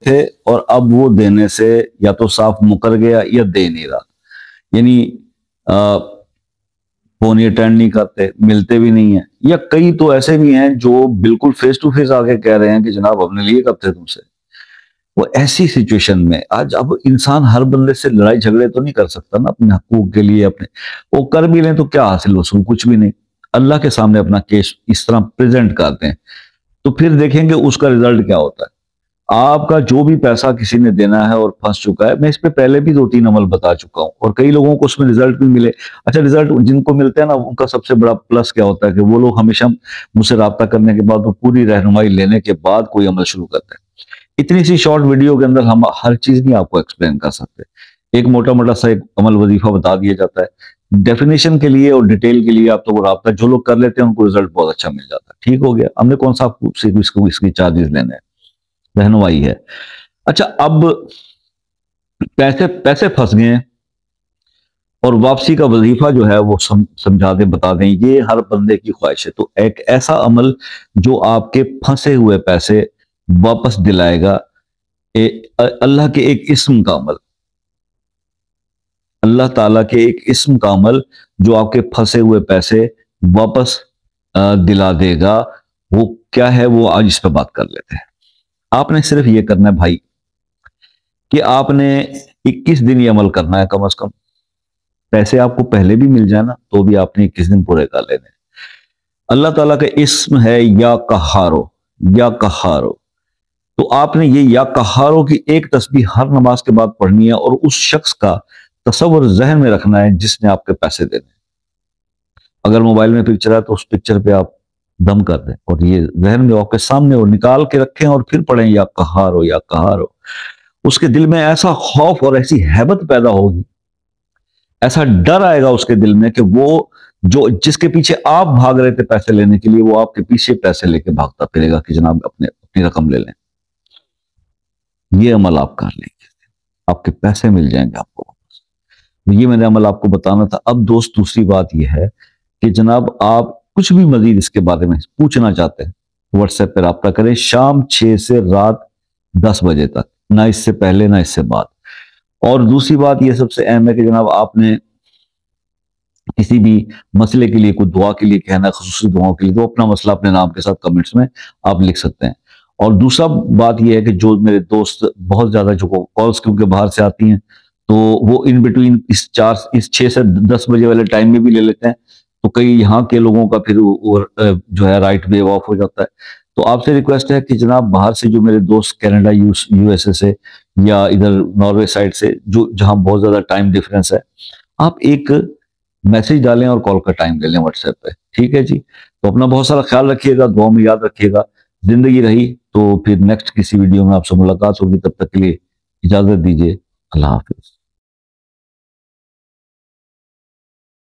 थे और अब वो देने से या तो साफ मुकर गया या दे नहीं रहा। यानी फोन ही अटेंड नहीं करते, मिलते भी नहीं है, या कई तो ऐसे भी हैं जो बिल्कुल फेस टू फेस आके कह रहे हैं कि जनाब हमने लिए कब थे तुमसे। वो ऐसी सिचुएशन में आज अब इंसान हर बंदे से लड़ाई झगड़े तो नहीं कर सकता ना अपने हकूक के लिए। अपने वो कर भी लें तो क्या हासिल हो, कुछ भी नहीं। अल्लाह के सामने अपना केस इस तरह प्रेजेंट करते हैं तो फिर देखेंगे उसका रिजल्ट क्या होता है। आपका जो भी पैसा किसी ने देना है और फंस चुका है, मैं इस पे पहले भी 2-3 अमल बता चुका हूं और कई लोगों को उसमें रिजल्ट भी मिले। अच्छा, रिजल्ट जिनको मिलते हैं ना, उनका सबसे बड़ा प्लस क्या होता है कि वो लोग हमेशा मुझसे राब्ता करने के बाद, वो पूरी रहनुमाई लेने के बाद कोई अमल शुरू करते हैं। इतनी सी शॉर्ट वीडियो के अंदर हम हर चीज नहीं आपको एक्सप्लेन कर सकते। एक मोटा मोटा सा एक अमल वजीफा बता दिया जाता है। डेफिनेशन के लिए और डिटेल के लिए आप तो वो राब्ता जो लोग कर लेते हैं उनको रिजल्ट बहुत अच्छा मिल जाता है। ठीक हो गया, हमने कौन सा आपको इसकी चार्जेस लेने हैं, रहनुमाई है। अच्छा, अब पैसे पैसे फंस गए और वापसी का वजीफा जो है वो समझा दें, बता दें। ये हर बंदे की ख्वाहिश है। तो एक ऐसा अमल जो आपके फंसे हुए पैसे वापस दिलाएगा, अल्लाह के एक इस्म का अमल, अल्लाह ताला के एक इस्म का अमल जो आपके फंसे हुए पैसे वापस दिला देगा। वो क्या है, वो आज इस पर बात कर लेते हैं। आपने सिर्फ ये करना है भाई कि आपने 21 दिन ये अमल करना है कम से कम। पैसे आपको पहले भी मिल जाए ना तो भी आपने 21 दिन पूरे कर लेने। अल्लाह ताला का इस्म है या कहारो, या कहारो। तो आपने ये या कहारो की एक तस्बीह हर नमाज के बाद पढ़नी है और उस शख्स का तस्वर जहन में रखना है जिसने आपके पैसे देने। अगर मोबाइल में पिक्चर है तो उस पिक्चर पे आप दम कर दें और ये जहन में आपके सामने और निकाल के रखें और फिर पढ़ें या कहारो, या कहारो। उसके दिल में ऐसा खौफ और ऐसी हैबत पैदा होगी, ऐसा डर आएगा उसके दिल में कि वो जो जिसके पीछे आप भाग रहे थे पैसे लेने के लिए, वो आपके पीछे पैसे लेके भागता फिरेगा कि जनाब अपनी रकम ले लें। ये अमल आप कर लेंगे, आपके पैसे मिल जाएंगे आपको वापस। ये मैंने अमल आपको बताना था। अब दोस्त, दूसरी बात यह है कि जनाब आप कुछ भी मजीद इसके बारे में पूछना चाहते हैं, व्हाट्सएप पर रब्ता करें शाम 6 से रात 10 बजे तक, ना इससे पहले ना इससे बाद। और दूसरी बात यह सबसे अहम है कि जनाब आपने किसी भी मसले के लिए, कोई दुआ के लिए कहना है, खुसूसी दुआओं के लिए, तो अपना मसला अपने नाम के साथ कमेंट्स में आप लिख सकते हैं। और दूसरा बात यह है कि जो मेरे दोस्त बहुत ज्यादा जो कॉल्स क्योंकि बाहर से आती हैं तो वो इन बिटवीन इस 6 से 10 बजे वाले टाइम में भी ले लेते हैं, तो कई यहाँ के लोगों का फिर जो है राइट वेव ऑफ हो जाता है। तो आपसे रिक्वेस्ट है कि जनाब बाहर से जो मेरे दोस्त कनाडा, यूएसए से या इधर नॉर्वे साइड से, जो जहां बहुत ज्यादा टाइम डिफरेंस है, आप एक मैसेज डालें और कॉल का टाइम ले लें व्हाट्सएप पे। ठीक है जी। तो अपना बहुत सारा ख्याल रखिएगा, दुआ में याद रखिएगा। जिंदगी रही तो फिर नेक्स्ट किसी वीडियो में आपसे मुलाकात होगी। तब तक के लिए इजाजत दीजिए। अल्लाह हाफिज।